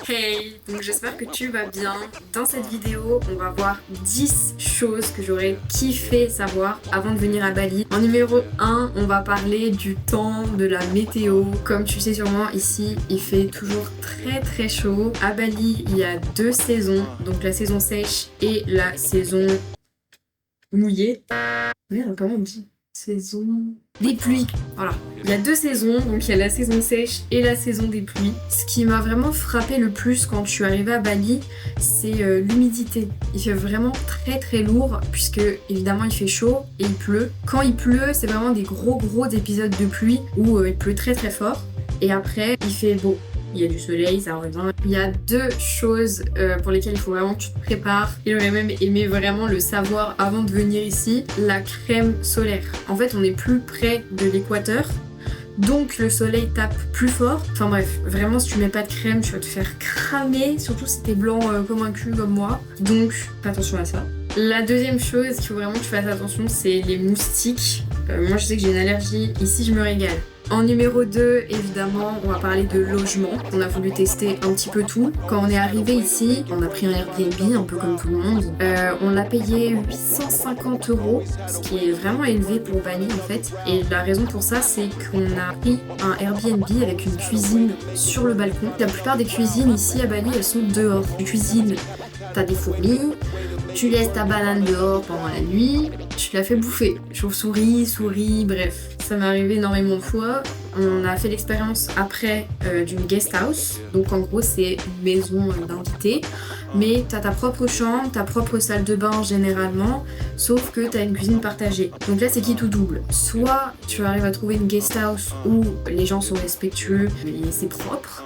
Hey, donc j'espère que tu vas bien. Dans cette vidéo, on va voir 10 choses que j'aurais kiffé savoir avant de venir à Bali. En numéro 1, on va parler du temps, de la météo. Comme tu sais sûrement, ici, il fait toujours très chaud. À Bali, il y a deux saisons, donc la saison sèche et la saison mouillée. Merde, comment on dit? Saison des pluies. Voilà. Il y a deux saisons, donc il y a la saison sèche et la saison des pluies. Ce qui m'a vraiment frappé le plus quand je suis arrivée à Bali, c'est l'humidité. Il fait vraiment très lourd, puisque évidemment il fait chaud et il pleut. Quand il pleut, c'est vraiment des gros épisodes de pluie où il pleut très fort. Et après, il fait beau. Il y a du soleil, ça revient. Il y a deux choses pour lesquelles il faut vraiment que tu te prépares. Et j'aurais même aimé vraiment le savoir avant de venir ici. La crème solaire. En fait, on n'est plus près de l'équateur. Donc le soleil tape plus fort. Enfin bref, vraiment si tu mets pas de crème, tu vas te faire cramer. Surtout si t'es blanc comme un cul comme moi. Donc fais attention à ça. La deuxième chose qu'il faut vraiment que tu fasses attention, c'est les moustiques. Moi je sais que j'ai une allergie. Ici je me régale. En numéro 2, évidemment, on va parler de logement. On a voulu tester un petit peu tout. Quand on est arrivé ici, on a pris un Airbnb, un peu comme tout le monde. On l'a payé 850 €, ce qui est vraiment élevé pour Bali en fait. Et la raison pour ça, c'est qu'on a pris un Airbnb avec une cuisine sur le balcon. La plupart des cuisines ici à Bali, elles sont dehors. Les cuisines, t'as des fourmis. Tu laisses ta banane dehors pendant la nuit, tu la fais bouffer. Chauve-souris, souris, bref. Ça m'est arrivé énormément de fois. On a fait l'expérience après d'une guest house. Donc en gros, c'est une maison d'invités. Mais t'as ta propre chambre, ta propre salle de bain généralement, sauf que t'as une cuisine partagée. Donc là, c'est qui tout double. Soit tu arrives à trouver une guest house où les gens sont respectueux et c'est propre,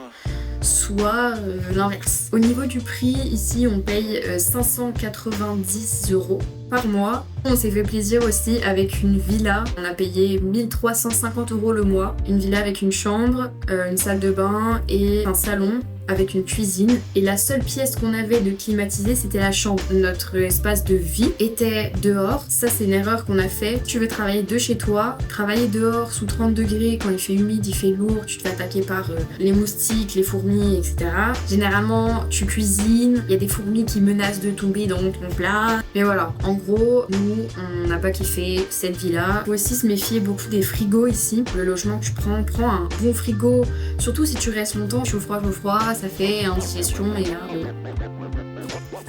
soit l'inverse. Au niveau du prix, ici on paye 590 € par mois. On s'est fait plaisir aussi avec une villa. On a payé 1350 € le mois. Une villa avec une chambre, une salle de bain et un salon avec une cuisine. Et la seule pièce qu'on avait de climatisée, c'était la chambre. Notre espace de vie était dehors. Ça, c'est une erreur qu'on a fait. Tu veux travailler de chez toi, travailler dehors sous 30 degrés, quand il fait humide, il fait lourd, tu te fais attaquer par les moustiques, les fourmis, etc. Généralement, tu cuisines, il y a des fourmis qui menacent de tomber dans ton plat. Mais voilà, en gros, nous, on n'a pas kiffé cette villa. Il faut aussi se méfier beaucoup des frigos ici. Le logement que tu prends un bon frigo, surtout si tu restes longtemps, chaud froid, ça fait indigestion et là,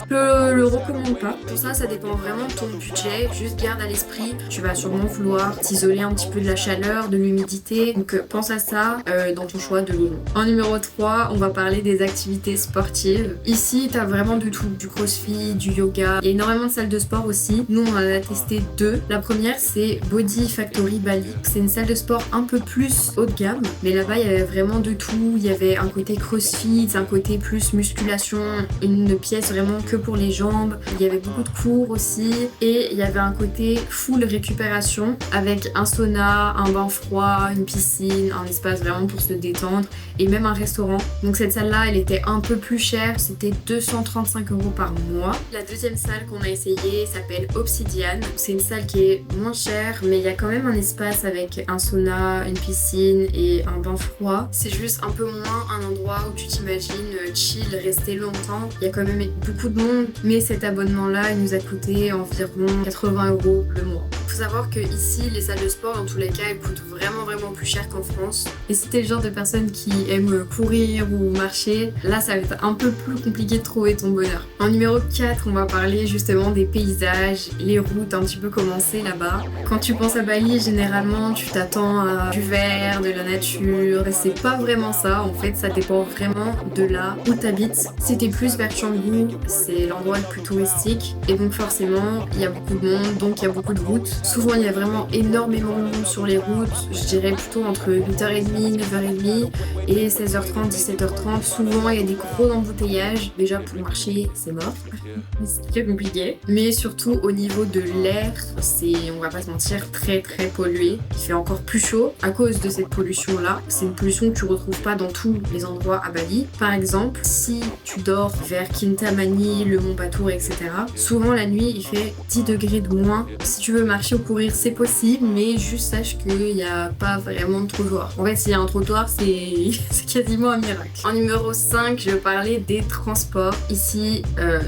je le recommande pas. Pour ça dépend vraiment de ton budget. Juste garde à l'esprit, tu vas sûrement vouloir t'isoler un petit peu de la chaleur, de l'humidité. Donc pense à ça dans ton choix de logement. En numéro 3, on va parler des activités sportives. Ici, t'as vraiment de tout. Du crossfit, du yoga. Il y a énormément de salles de sport aussi. Nous, on en a testé deux. La première, c'est Body Factory Bali. C'est une salle de sport un peu plus haut de gamme. Mais là-bas, il y avait vraiment de tout. Il y avait un côté crossfit, un côté plus musculation. Une pièce vraiment que pour les jambes. Il y avait beaucoup de cours aussi et il y avait un côté full récupération avec un sauna, un bain froid, une piscine, un espace vraiment pour se détendre et même un restaurant. Donc cette salle-là, elle était un peu plus chère, c'était 235 € par mois. La deuxième salle qu'on a essayée s'appelle Obsidian. C'est une salle qui est moins chère, mais il y a quand même un espace avec un sauna, une piscine et un bain froid. C'est juste un peu moins un endroit où tu t'imagines chill, rester longtemps. Il y a quand même beaucoup de monde, mais cet abonnement-là, il nous a coûté environ 80 € le mois. Il faut savoir que ici, les salles de sport, dans tous les cas, elles coûtent vraiment plus cher qu'en France. Et si t'es le genre de personne qui aime courir ou marcher, là, ça va être un peu plus compliqué de trouver ton bonheur. En numéro 4, on va parler justement des paysages, les routes, un petit peu comment c'est là-bas. Quand tu penses à Bali, généralement, tu t'attends à du vert, de la nature. C'est pas vraiment ça, en fait, ça dépend vraiment de là où t'habites. Si t'es plus vers Canggu, c'est l'endroit le plus touristique et donc forcément il y a beaucoup de monde, donc il y a beaucoup de routes. Souvent il y a vraiment énormément de monde sur les routes, je dirais plutôt entre 8h30, 9h30 et 16h30, 17h30. Souvent il y a des gros embouteillages, déjà pour marcher c'est mort, c'est très compliqué. Mais surtout au niveau de l'air, c'est, on va pas se mentir, très pollué. Il fait encore plus chaud à cause de cette pollution là. C'est une pollution que tu retrouves pas dans tous les endroits à Bali. Par exemple, si tu dors vers Kintamani, le Mont Batur, etc. Souvent la nuit il fait 10 degrés de moins. Si tu veux marcher courir c'est possible, mais juste sache qu'il n'y a pas vraiment de trottoir. En fait, s'il y a un trottoir, c'est quasiment un miracle. En numéro 5, je vais parler des transports. Ici,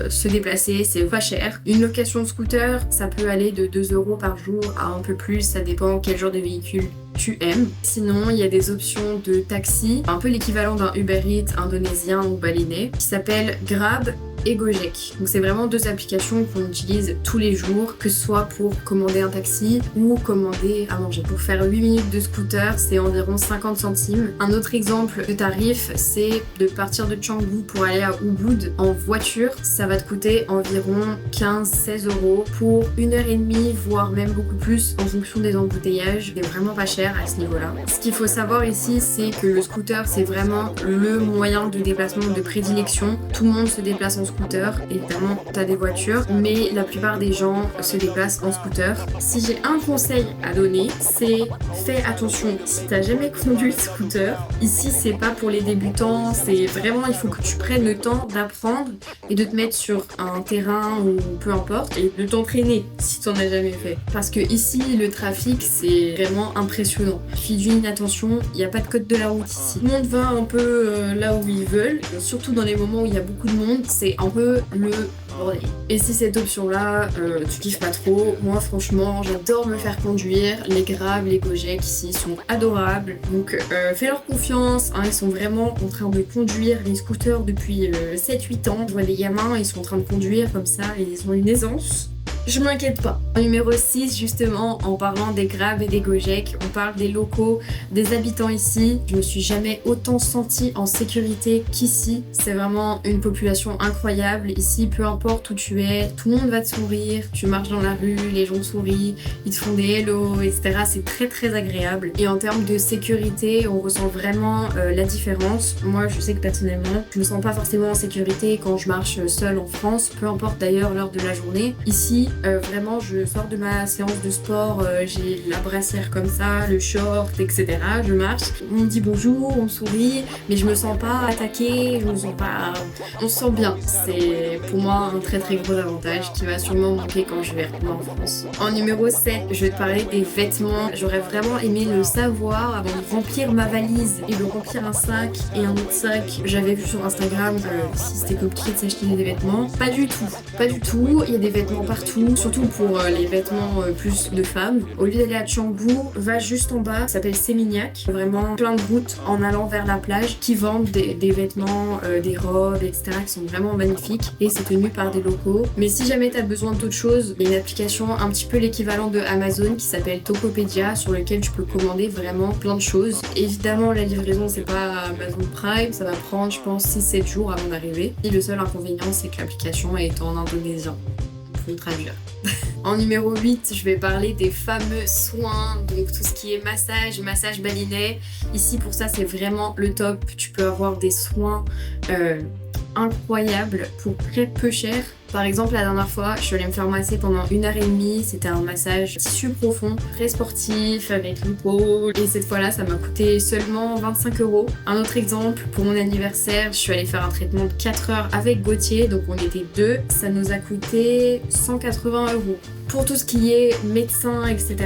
se déplacer, c'est pas cher. Une location de scooter, ça peut aller de 2 € par jour à un peu plus, ça dépend quel genre de véhicule tu aimes. Sinon, il y a des options de taxi, un peu l'équivalent d'un Uber Eats indonésien ou balinais, qui s'appelle Grab et Gojek. Donc c'est vraiment 2 applications qu'on utilise tous les jours, que ce soit pour commander un taxi ou commander à manger. Pour faire 8 minutes de scooter, c'est environ 50 centimes. Un autre exemple de tarif, c'est de partir de Canggu pour aller à Ubud en voiture. Ça va te coûter environ 15-16 € pour 1h30, voire même beaucoup plus en fonction des embouteillages. C'est vraiment pas cher à ce niveau-là. Ce qu'il faut savoir ici, c'est que le scooter, c'est vraiment le moyen de déplacement de prédilection. Tout le monde se déplace en scooter, évidemment t'as des voitures, mais la plupart des gens se déplacent en scooter. Si j'ai un conseil à donner, c'est fais attention. Si t'as jamais conduit de scooter, ici c'est pas pour les débutants, c'est vraiment il faut que tu prennes le temps d'apprendre et de te mettre sur un terrain ou peu importe et de t'entraîner si t'en as jamais fait. Parce que ici le trafic c'est vraiment impressionnant. Fais d'une attention, il n'y a pas de code de la route ici. Tout le monde va un peu là où ils veulent, surtout dans les moments où il y a beaucoup de monde, c'est un peu le bordel. Et si cette option-là, tu kiffes pas trop, moi franchement, j'adore me faire conduire. Les Grab, les Gojek ici sont adorables. Donc fais-leur confiance, hein, ils sont vraiment en train de conduire les scooters depuis 7-8 ans. Je vois des gamins, ils sont en train de conduire comme ça et ils ont une aisance. Je m'inquiète pas. En numéro 6, justement, en parlant des Grab et des Gojek, on parle des locaux, des habitants ici. Je me suis jamais autant sentie en sécurité qu'ici. C'est vraiment une population incroyable. Ici, peu importe où tu es, tout le monde va te sourire. Tu marches dans la rue, les gens sourient, ils te font des hello, etc. C'est très très agréable. Et en termes de sécurité, on ressent vraiment la différence. Moi, je sais que personnellement, je me sens pas forcément en sécurité quand je marche seule en France, peu importe d'ailleurs l'heure de la journée. Ici, vraiment je sors de ma séance de sport, j'ai la brassière comme ça, le short, etc. Je marche, on me dit bonjour, on me sourit, mais je me sens pas attaquée, je me sens pas... On se sent bien. C'est pour moi un très très gros avantage qui va sûrement manquer quand je vais retourner en France. En numéro 7, je vais te parler des vêtements. J'aurais vraiment aimé le savoir avant de remplir ma valise et de remplir un sac et un autre sac. J'avais vu sur Instagram si c'était compliqué de s'acheter des vêtements. Pas du tout, pas du tout. Il y a des vêtements partout. Surtout pour les vêtements plus de femmes. Au lieu d'aller à Canggu, va juste en bas, ça s'appelle Seminyak. Vraiment plein de routes en allant vers la plage qui vendent des vêtements, des robes, etc. qui sont vraiment magnifiques et c'est tenu par des locaux. Mais si jamais t'as besoin d'autre chose, il y a une application un petit peu l'équivalent de Amazon qui s'appelle Tokopedia sur lequel tu peux commander vraiment plein de choses. Évidemment, la livraison c'est pas Amazon Prime, ça va prendre je pense 6-7 jours avant d'arriver. Et le seul inconvénient c'est que l'application est en indonésien. Traduire. En numéro 8, je vais parler des fameux soins, donc tout ce qui est massage balinais. Ici pour ça c'est vraiment le top, tu peux avoir des soins incroyables pour très peu cher. Par exemple, la dernière fois, je suis allée me faire masser pendant 1h30. C'était un massage tissu profond, très sportif, avec l'épaule. Et cette fois-là, ça m'a coûté seulement 25 €. Un autre exemple, pour mon anniversaire, je suis allée faire un traitement de 4 heures avec Gauthier. Donc on était 2. Ça nous a coûté 180 €. Pour tout ce qui est médecin, etc.,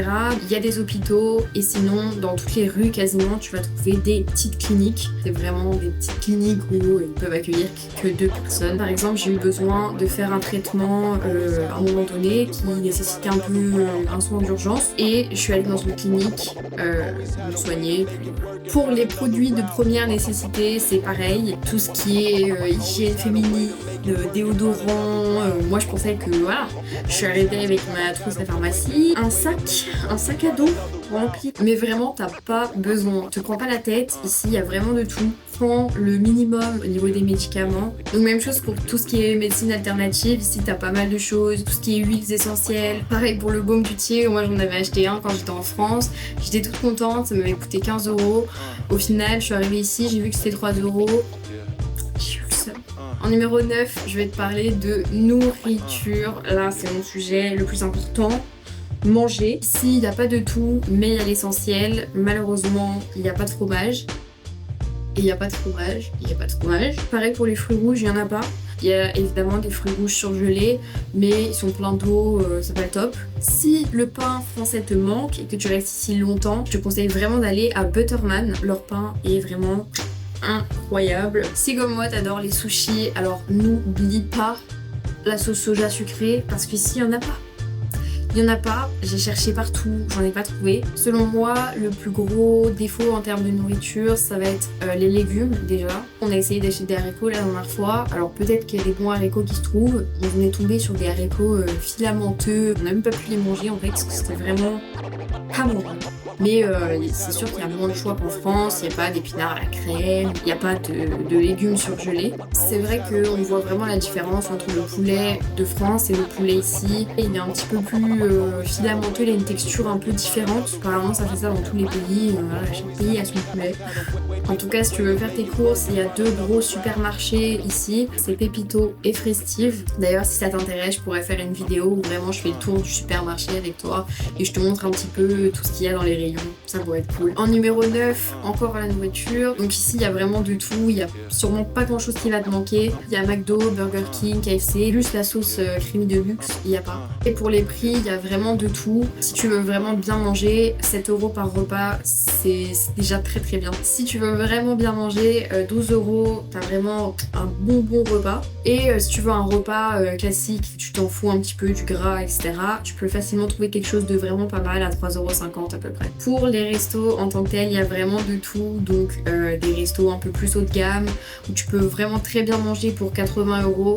il y a des hôpitaux. Et sinon, dans toutes les rues, quasiment, tu vas trouver des petites cliniques. C'est vraiment des petites cliniques où ils peuvent accueillir que 2 personnes. Par exemple, j'ai eu besoin de faire un traitement à un moment donné qui nécessitait un peu un soin d'urgence et je suis allée dans une clinique me soigner. Pour les produits de première nécessité, c'est pareil, tout ce qui est hygiène féminine, déodorant, moi je pensais que voilà, je suis arrivée avec ma trousse à pharmacie, un sac à dos rempli, mais vraiment t'as pas besoin, te prends pas la tête, ici il y a vraiment de tout. Prends le minimum au niveau des médicaments. Donc même chose pour tout ce qui est médecine alternative, ici t'as pas mal de choses, tout ce qui est huiles essentielles. Pareil pour le baume Gauthier, moi j'en avais acheté un quand j'étais en France, j'étais toute contente, ça m'avait coûté 15 €. Au final je suis arrivée ici, j'ai vu que c'était 3 €. J'ai eu le seum. En numéro 9, je vais te parler de nourriture. Là c'est mon sujet le plus important. Manger. Ici il n'y a pas de tout, mais il y a l'essentiel. Malheureusement il n'y a pas de fromage. Et il n'y a pas de fromage, Pareil pour les fruits rouges, il n'y en a pas. Il y a évidemment des fruits rouges surgelés, mais ils sont pleins d'eau, c'est pas le top. Si le pain français te manque et que tu restes ici longtemps, je te conseille vraiment d'aller à Butterman. Leur pain est vraiment incroyable. Si comme moi t'adores les sushis, alors n'oublie pas la sauce soja sucrée parce qu'ici il n'y en a pas. Il n'y en a pas, j'ai cherché partout, j'en ai pas trouvé. Selon moi, le plus gros défaut en termes de nourriture, ça va être les légumes déjà. On a essayé d'acheter des haricots la dernière fois, alors peut-être qu'il y a des bons haricots qui se trouvent. On est tombé sur des haricots filamenteux, on n'a même pas pu les manger en fait, parce que c'était vraiment pas bon. Mais c'est sûr qu'il y a moins de choix qu'en France, il n'y a pas d'épinards à la crème, il n'y a pas de légumes surgelés. C'est vrai qu'on voit vraiment la différence entre le poulet de France et le poulet ici. Il est un petit peu plus filamenteux, il a une texture un peu différente. Apparemment ça fait ça dans tous les pays, voilà, chaque pays a son poulet. En tout cas, si tu veux faire tes courses, il y a 2 gros supermarchés ici, c'est Pépito et Festive. D'ailleurs, si ça t'intéresse, je pourrais faire une vidéo où vraiment je fais le tour du supermarché avec toi et je te montre un petit peu tout ce qu'il y a dans les rayons. Ça doit être cool. En numéro 9, encore la nourriture. Donc ici, il y a vraiment de tout. Il y a sûrement pas grand chose qui va te manquer. Il y a McDo, Burger King, KFC. Juste la sauce creamy de luxe, il n'y a pas. Et pour les prix, il y a vraiment de tout. Si tu veux vraiment bien manger, 7 € par repas, c'est déjà très très bien. Si tu veux vraiment bien manger, 12 €, t'as vraiment un bon repas. Et si tu veux un repas classique, tu t'en fous un petit peu du gras, etc., tu peux facilement trouver quelque chose de vraiment pas mal à 3,50 € à peu près. Pour les restos en tant que tel, il y a vraiment de tout. Donc des restos un peu plus haut de gamme, où tu peux vraiment très bien manger pour 80 €.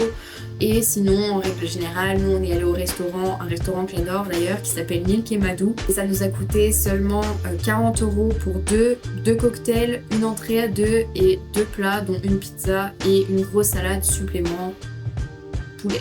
Et sinon, en règle générale, nous on est allé au restaurant, un restaurant que j'adore d'ailleurs, qui s'appelle Milk et Madou. Et ça nous a coûté seulement 40 € pour deux cocktails, une entrée à 2 et 2 plats, dont une pizza et une grosse salade supplément poulet.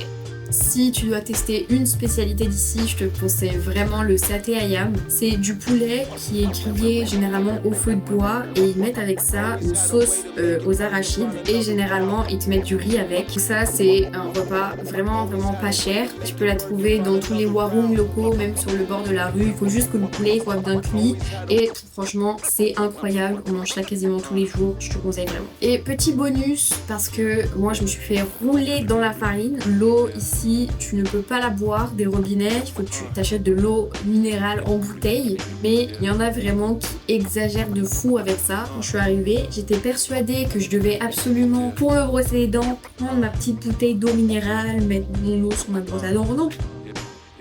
Si tu dois tester une spécialité d'ici, je te conseille vraiment le saté ayam. C'est du poulet qui est grillé généralement au feu de bois et ils mettent avec ça une sauce aux arachides et généralement ils te mettent du riz avec. Ça c'est un repas vraiment pas cher. Tu peux la trouver dans tous les warung locaux, même sur le bord de la rue. Il faut juste que le poulet soit bien cuit et franchement c'est incroyable. On mange ça quasiment tous les jours, je te conseille vraiment. Et petit bonus, parce que moi je me suis fait rouler dans la farine. L'eau ici, tu ne peux pas la boire des robinets, il faut que tu t'achètes de l'eau minérale en bouteille, mais il y en a vraiment qui exagèrent de fou avec ça. Quand je suis arrivée, j'étais persuadée que je devais absolument, pour me brosser les dents, prendre ma petite bouteille d'eau minérale, mettre mon eau sur ma brosse à dents. Non,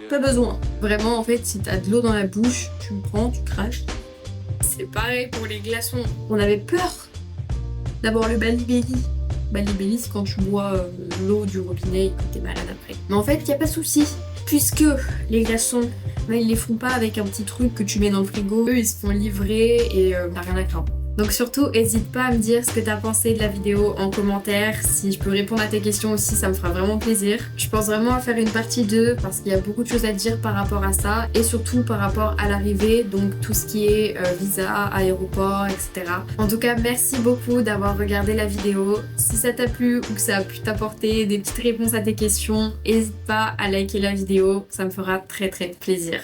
pas besoin. Vraiment, en fait, si t'as de l'eau dans la bouche, tu le prends, tu craches. C'est pareil pour les glaçons. On avait peur. D'abord le Balibelli. Balibelli, c'est quand tu bois l'eau du robinet et que t'es malade après. Mais en fait, il n'y a pas de souci, puisque les glaçons, là, ils les font pas avec un petit truc que tu mets dans le frigo. Eux, ils se font livrer et t'as rien à craindre. Donc surtout, n'hésite pas à me dire ce que t'as pensé de la vidéo en commentaire. Si je peux répondre à tes questions aussi, ça me fera vraiment plaisir. Je pense vraiment à faire une partie 2 parce qu'il y a beaucoup de choses à dire par rapport à ça et surtout par rapport à l'arrivée, donc tout ce qui est visa, aéroport, etc. En tout cas, merci beaucoup d'avoir regardé la vidéo. Si ça t'a plu ou que ça a pu t'apporter des petites réponses à tes questions, n'hésite pas à liker la vidéo, ça me fera très plaisir.